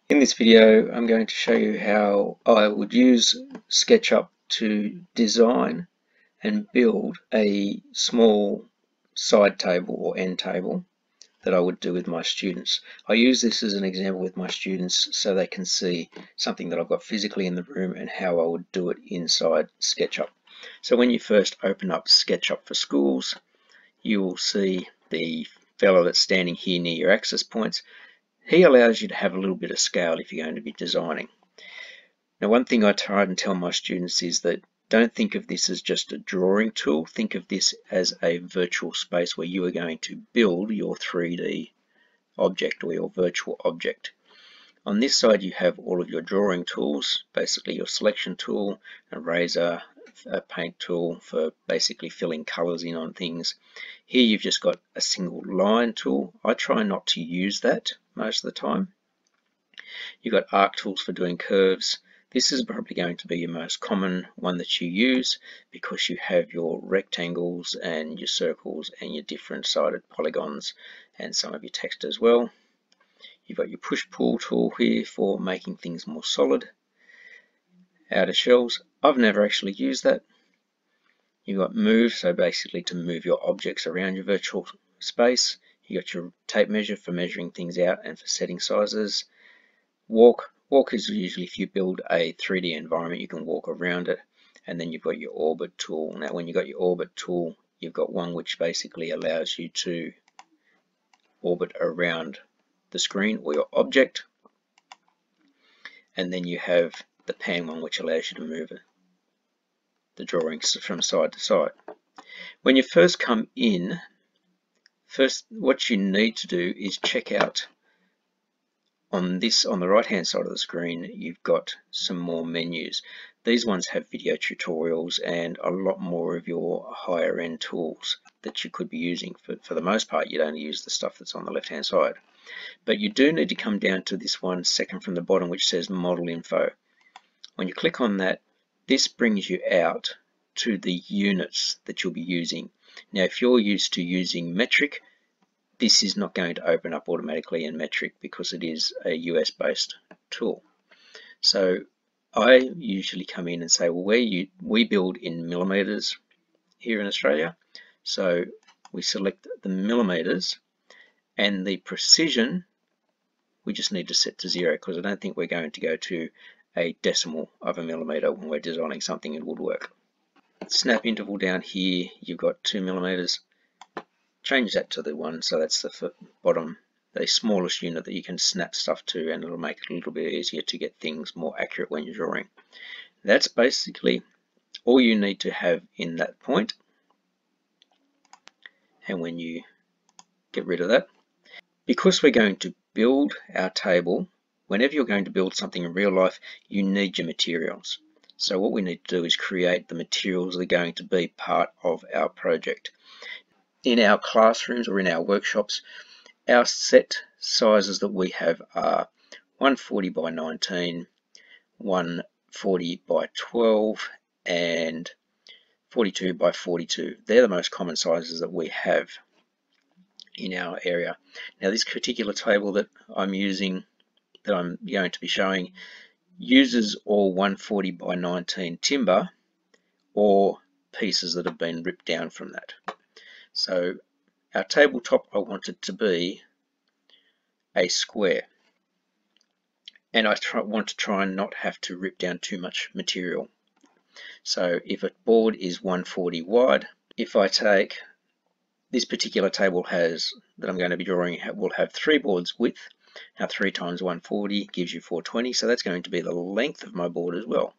In this video, I'm going to show you how I would use SketchUp to design and build a small side table or end table that I would do with my students. I use this as an example with my students so they can see something that I've got physically in the room and how I would do it inside SketchUp. So when you first open up SketchUp for Schools, you will see the fellow that's standing here near your access points. He allows you to have a little bit of scale if you're going to be designing. Now, one thing I try and tell my students is that don't think of this as just a drawing tool. Think of this as a virtual space where you are going to build your 3D object or your virtual object. On this side, you have all of your drawing tools, basically your selection tool, an eraser, a paint tool for basically filling colors in on things. Here you've just got a single line tool. I try not to use that most of the time. You've got arc tools for doing curves. This is probably going to be your most common one that you use because you have your rectangles and your circles and your different sided polygons and some of your text as well. You've got your push-pull tool here for making things more solid. Outer shells, I've never actually used that. You've got move, so basically to move your objects around your virtual space. You've got your tape measure for measuring things out and for setting sizes. Walk is usually if you build a 3D environment, you can walk around it. And then you've got your orbit tool. Now when you've got your orbit tool, you've got one which basically allows you to orbit around the screen or your object, and then you have the pan one which allows you to move the drawings from side to side. When you first come in, what you need to do is check out on the right hand side of the screen, you've got some more menus. These ones have video tutorials and a lot more of your higher end tools that you could be using. For the most part, you'd only use the stuff that's on the left hand side. But you do need to come down to this one second from the bottom which says model info. When you click on that, this brings you out to the units that you'll be using. Now if you're used to using metric, this is not going to open up automatically in metric because it is a US based tool. So I usually come in and say, well, we build in millimeters here in Australia. So we select the millimeters. And the precision, we just need to set to 0 because I don't think we're going to go to a decimal of a millimeter when we're designing something in woodwork. Snap interval down here, you've got 2 millimeters. Change that to the 1, so that's the bottom, the smallest unit that you can snap stuff to, and it'll make it a little bit easier to get things more accurate when you're drawing. That's basically all you need to have in that point. And when you get rid of that, because we're going to build our table, whenever you're going to build something in real life, you need your materials. So what we need to do is create the materials that are going to be part of our project. In our classrooms or in our workshops, our set sizes that we have are 140 by 19, 140 by 12, and 42 by 42. They're the most common sizes that we have in our area. Now this particular table that I'm using, that I'm going to be showing, uses all 140 by 19 timber or pieces that have been ripped down from that. So our tabletop, I want it to be a square, and I want to try and not have to rip down too much material. So if a board is 140 wide, if I take this particular table that I'm going to be drawing will have 3 boards width. Now 3 times 140 gives you 420, so that's going to be the length of my board as well.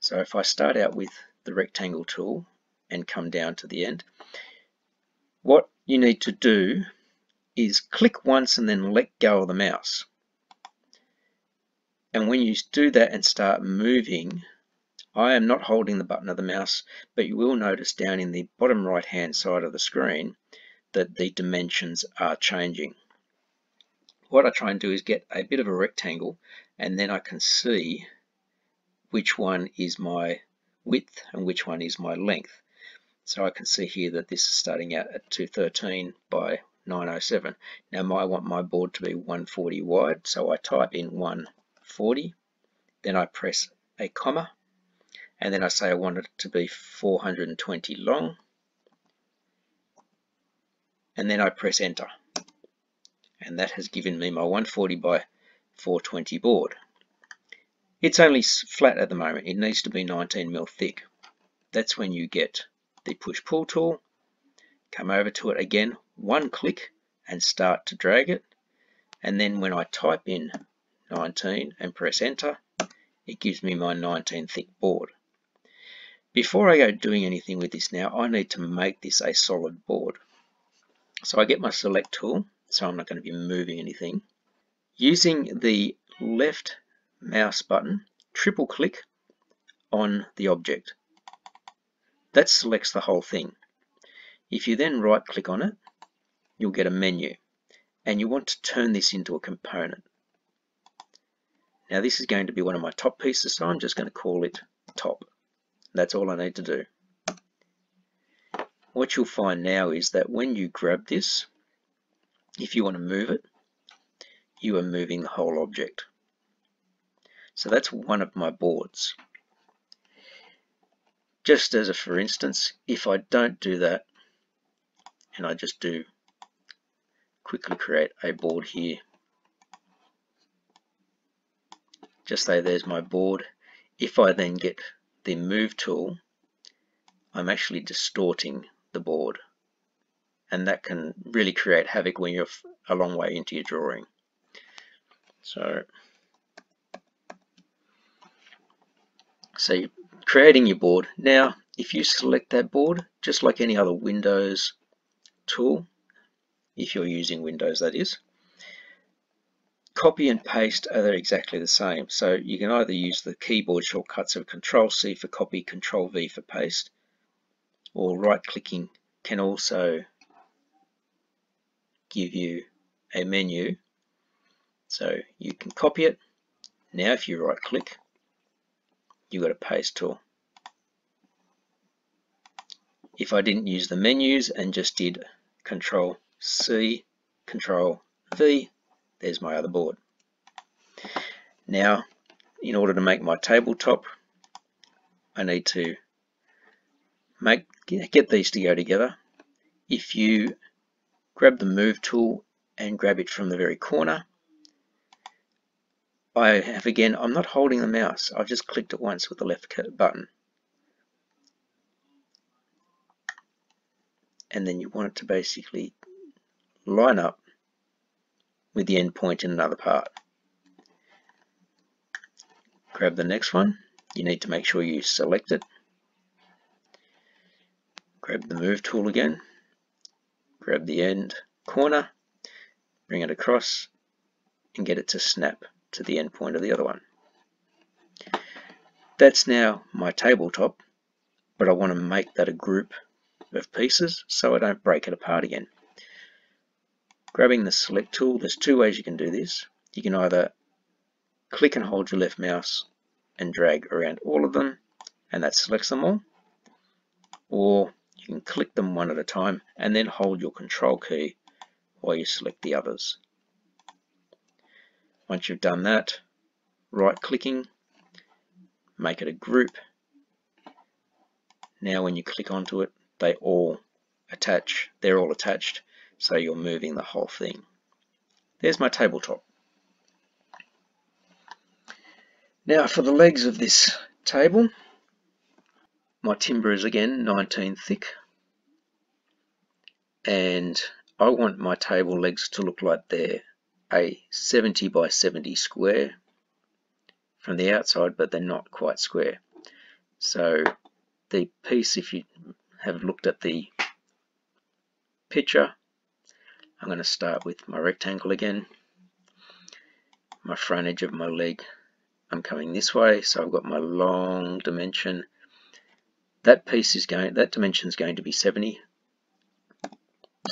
So if I start out with the rectangle tool and come down to the end, what you need to do is click once and then let go of the mouse. And when you do that and start moving, I am not holding the button of the mouse, but you will notice down in the bottom right hand side of the screen that the dimensions are changing. What I try and do is get a bit of a rectangle, and then I can see which one is my width and which one is my length. So I can see here that this is starting out at 213 by 907. Now I want my board to be 140 wide, so I type in 140, then I press a comma, and then I say I want it to be 420 long, and then I press enter, and that has given me my 140 by 420 board. It's only flat at the moment. It needs to be 19mm thick. That's when you get the push-pull tool, come over to it again, one click, and start to drag it. And then when I type in 19 and press enter, it gives me my 19 thick board. Before I go doing anything with this now, I need to make this a solid board. So I get my select tool, so I'm not going to be moving anything. Using the left mouse button, triple click on the object. That selects the whole thing. If you then right click on it, you'll get a menu, and you want to turn this into a component. Now this is going to be one of my top pieces, so I'm just going to call it top. That's all I need to do. What you'll find now is that when you grab this, if you want to move it, you are moving the whole object. So that's one of my boards. Just as a for instance, if I don't do that, and I just do quickly create a board here, just say there's my board. If I then get the move tool, I'm actually distorting the board, and that can really create havoc when you're a long way into your drawing. So you're creating your board. Now if you select that board, just like any other Windows tool, if you're using Windows that is, copy and paste are exactly the same. So you can either use the keyboard shortcuts of Control-C for copy, Control-V for paste, or right-clicking can also give you a menu. So you can copy it. Now if you right-click, you've got a paste tool. If I didn't use the menus and just did Control-C, Control-V, there's my other board. Now, in order to make my tabletop, I need to get these to go together. If you grab the move tool and grab it from the very corner, I'm not holding the mouse, I've just clicked it once with the left button. And then you want it to basically line up with the end point in another part. Grab the next one. You need to make sure you select it. Grab the move tool again. Grab the end corner, bring it across, and get it to snap to the end point of the other one. That's now my tabletop, but I want to make that a group of pieces so I don't break it apart again. Grabbing the select tool, there's two ways you can do this. You can either click and hold your left mouse and drag around all of them, and that selects them all, or you can click them one at a time and then hold your control key while you select the others. Once you've done that, right clicking, make it a group. Now when you click onto it, they all attach. They're all attached, so you're moving the whole thing. There's my tabletop. Now for the legs of this table, my timber is again 19 thick, and I want my table legs to look like they're a 70 by 70 square from the outside, but they're not quite square. So the piece, if you have looked at the picture, I'm going to start with my rectangle again. My front edge of my leg, I'm coming this way, so I've got my long dimension. That dimension is going to be 70.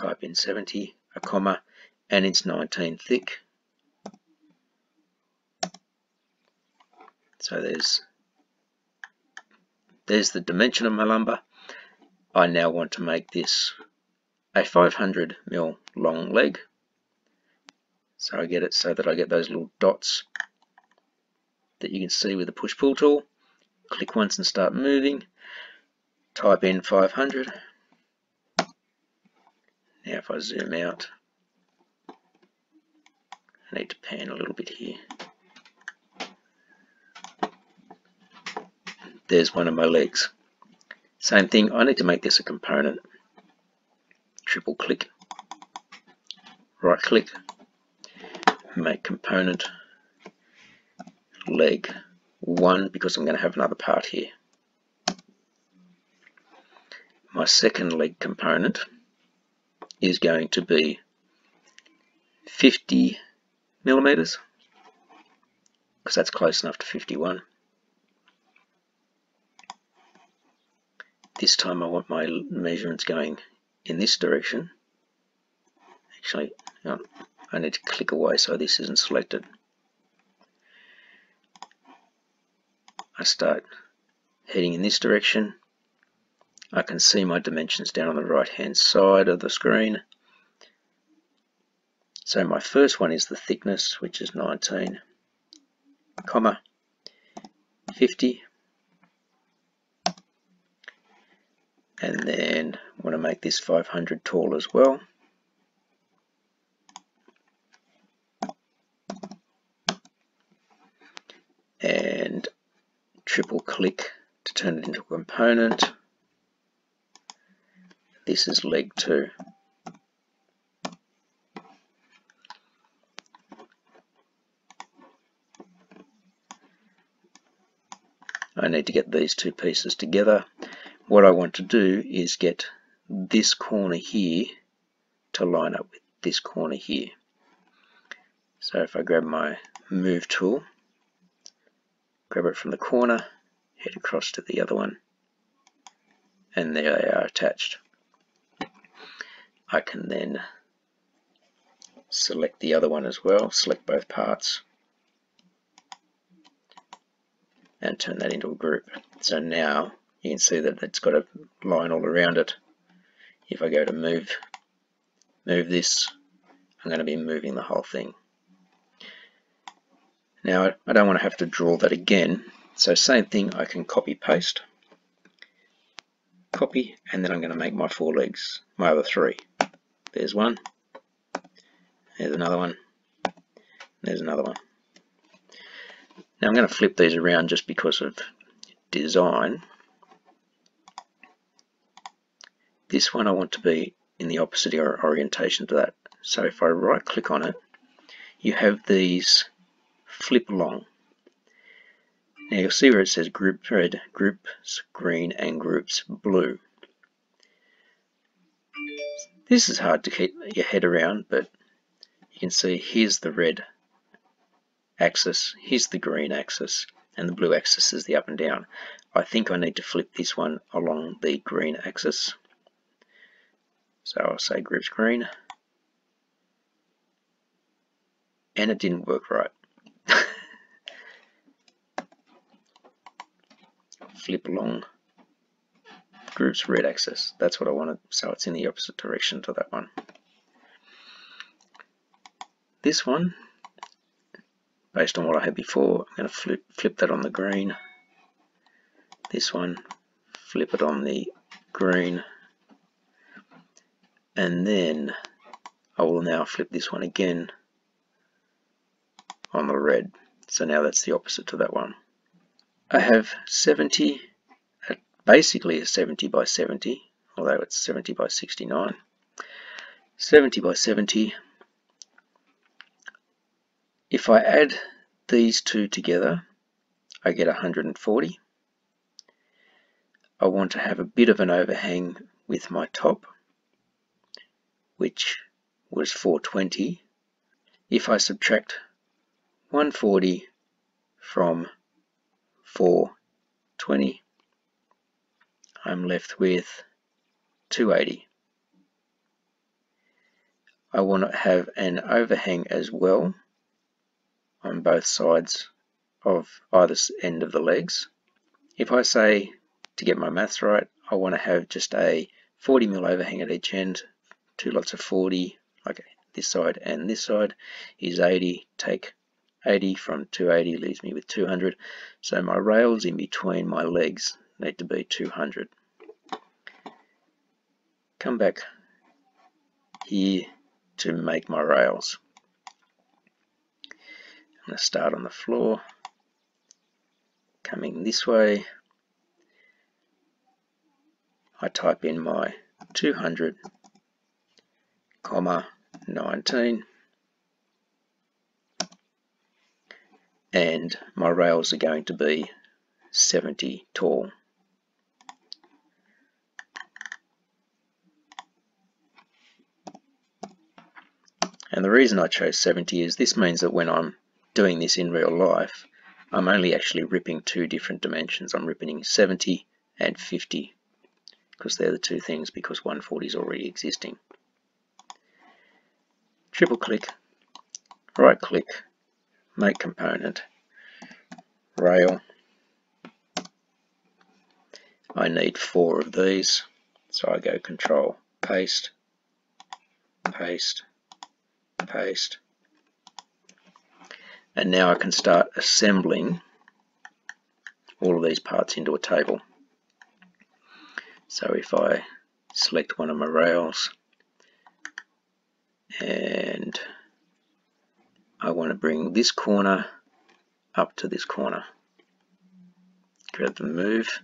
Type in 70, a comma, and it's 19 thick. So there's the dimension of my lumber. I now want to make this a 500mm long leg. So I get it so that I get those little dots that you can see with the push-pull tool. Click once and start moving. Type in 500. Now if I zoom out, I need to pan a little bit here. There's one of my legs. Same thing, I need to make this a component. Triple click, right click, make component, leg 1, because I'm going to have another part here. My second leg component is going to be 50mm, because that's close enough to 51. This time I want my measurements going in this direction. Actually, I need to click away so this isn't selected. I start heading in this direction. I can see my dimensions down on the right hand side of the screen. So my first one is the thickness, which is 19, 50. And then I want to make this 500 tall as well. And triple click to turn it into a component. This is leg 2. I need to get these two pieces together. What I want to do is get this corner here to line up with this corner here. So if I grab my move tool, grab it from the corner, head across to the other one, and there they are attached. I can then select the other one as well, select both parts, and turn that into a group. So now you can see that it's got a line all around it. If I go to move this, I'm going to be moving the whole thing. Now I don't want to have to draw that again, so same thing, I can copy paste, copy, and then I'm going to make my 4 legs, my other 3. There's one, there's another one, there's another one. Now I'm going to flip these around just because of design. This one I want to be in the opposite orientation to that. So if I right click on it, you have these flip along. Now you'll see where it says group red, groups green, and groups blue. This is hard to keep your head around, but you can see here's the red axis, here's the green axis, and the blue axis is the up and down. I think I need to flip this one along the green axis. So I'll say groups green, and it didn't work right. Flip along groups red axis. That's what I wanted, so it's in the opposite direction to that one. This one, based on what I had before, I'm going to flip that on the green. This one, flip it on the green, and then I will now flip this one again on the red. So now that's the opposite to that one. I have 70, basically a 70 by 70, although it's 70 by 69. 70 by 70. If I add these two together, I get 140. I want to have a bit of an overhang with my top, which was 420. If I subtract 140 from 420, I'm left with 280. I want to have an overhang as well on both sides of either end of the legs. If I say, to get my maths right, I want to have just a 40mm overhang at each end two lots of 40, like this side and this side, is 80. Take 80 from 280 leaves me with 200. So my rails in between my legs need to be 200. Come back here to make my rails. I'm going to start on the floor, coming this way. I type in my 200, 19, and my rails are going to be 70 tall. And the reason I chose 70 is this means that when I'm doing this in real life, I'm only actually ripping two different dimensions. I'm ripping 70 and 50 because they're the two things, because 140 is already existing. Triple click, right click, make component, rail. I need 4 of these, so I go Control, paste, paste, paste. And now I can start assembling all of these parts into a table. So if I select one of my rails and I want to bring this corner up to this corner, grab the move,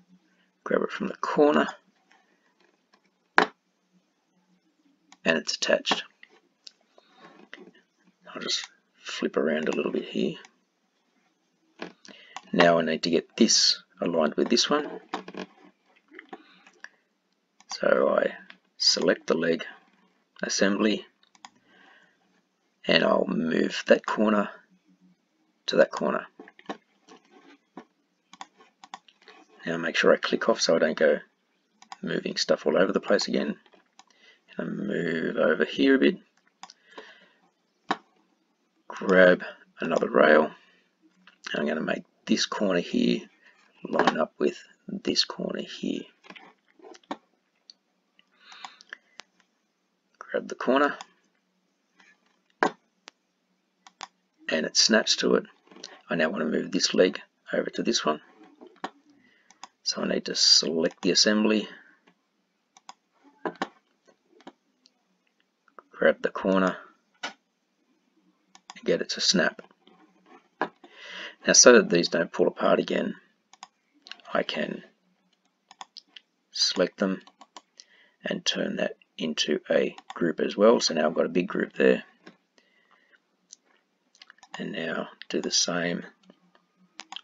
grab it from the corner, and it's attached. I'll just flip around a little bit here. Now I need to get this aligned with this one. So I select the leg assembly and I'll move that corner to that corner. Now make sure I click off so I don't go moving stuff all over the place again. And I move over here a bit. Grab another rail. I'm going to make this corner here line up with this corner here. Grab the corner and it snaps to it. I now want to move this leg over to this one. So I need to select the assembly, grab the corner, and get it to snap. Now so that these don't pull apart again, I can select them and turn that into a group as well. So now I've got a big group there. And now do the same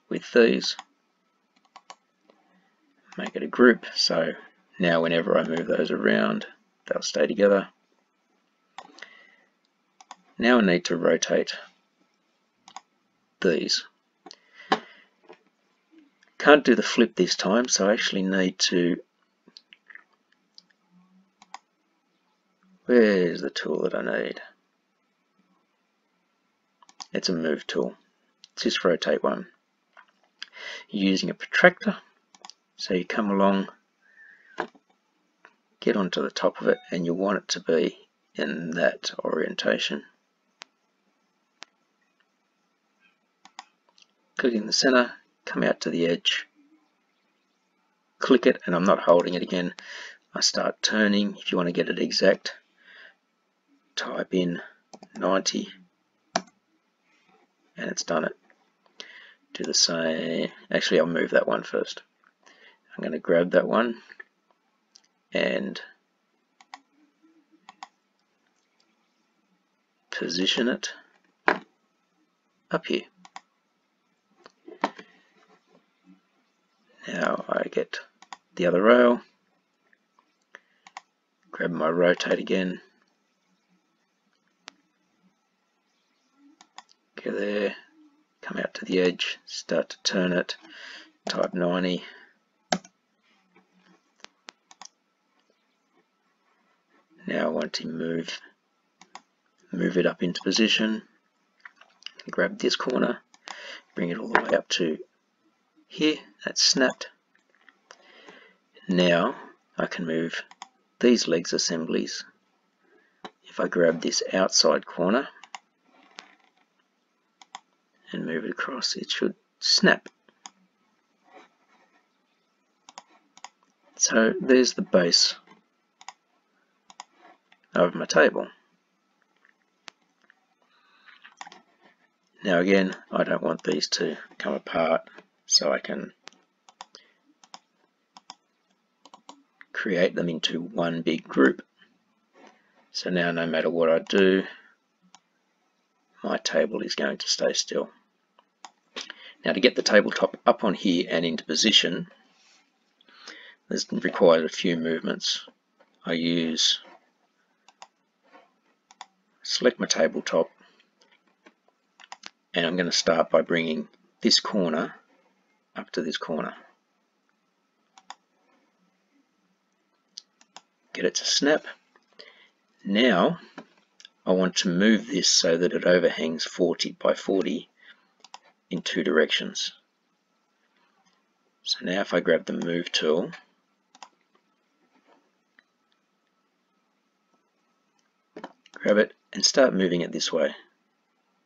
with these. Make it a group, so now whenever I move those around, they'll stay together. Now I need to rotate these. Can't do the flip this time, so I actually need to... Where's the tool that I need? It's a move tool. Just rotate one. You're using a protractor, so you come along, get onto the top of it, and you want it to be in that orientation. Click in the center, come out to the edge, click it, and I'm not holding it again. I start turning. If you want to get it exact, type in 90 and it's done it. Do the same. Actually, I'll move that one first. I'm going to grab that one and position it up here. Now I get the other rail, grab my rotate again, go there, come out to the edge, start to turn it, type 90. Now I want to move it up into position, grab this corner, bring it all the way up to here, that's snapped. Now I can move these legs assemblies if I grab this outside corner and move it across, it should snap. So there's the base of my table. Now again, I don't want these to come apart, so I can create them into one big group. So now no matter what I do, my table is going to stay still. Now to get the tabletop up on here and into position, this requires a few movements. I select my tabletop, and I'm going to start by bringing this corner up to this corner. Get it to snap. Now I want to move this so that it overhangs 40 by 40 in two directions. So now if I grab the move tool, grab it and start moving it this way.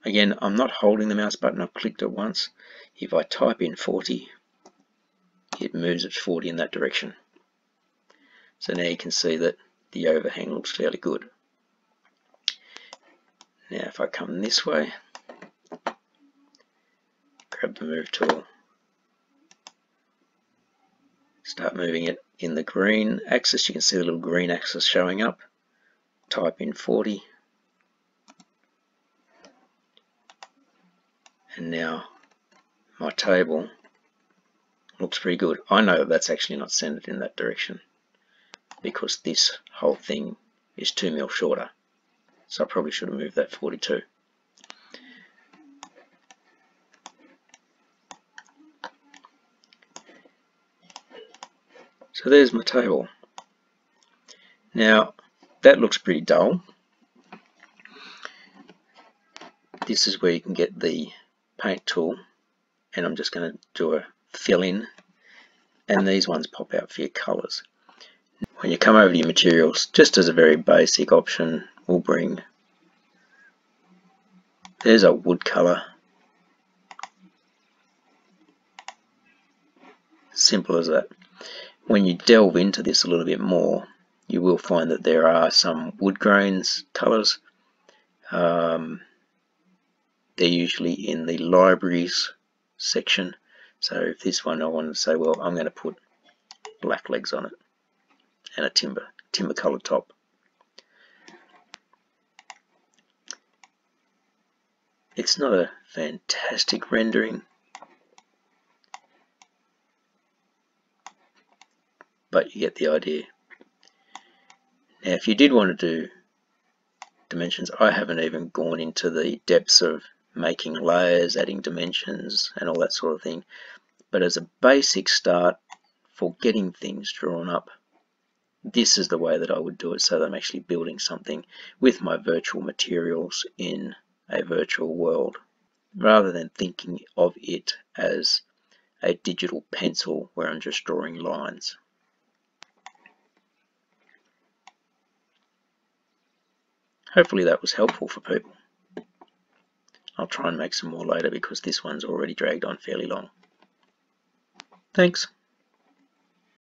Again, I'm not holding the mouse button, I've clicked it once. If I type in 40, it moves it 40 in that direction. So now you can see that the overhang looks fairly good. Now if I come this way, grab the move tool, start moving it in the green axis, you can see the little green axis showing up, type in 40, and now my table looks pretty good. I know that that's actually not centered in that direction because this whole thing is 2 mil shorter, so I probably should have moved that 42. So there's my table. Now that looks pretty dull. This is where you can get the paint tool, and I'm just going to do a fill in, and these ones pop out for your colours. When you come over to your materials, just as a very basic option, we'll bring, there's a wood colour. Simple as that. When you delve into this a little bit more, you will find that there are some wood grains colours. They're usually in the libraries section. So if this one I wanted to say, well, I'm going to put black legs on it and a timber coloured top. It's not a fantastic rendering, but you get the idea. Now if you did want to do dimensions, I haven't even gone into the depths of making layers, adding dimensions and all that sort of thing, but as a basic start for getting things drawn up, this is the way that I would do it, so that I'm actually building something with my virtual materials in a virtual world, rather than thinking of it as a digital pencil where I'm just drawing lines. Hopefully that was helpful for people. I'll try and make some more later because this one's already dragged on fairly long. Thanks.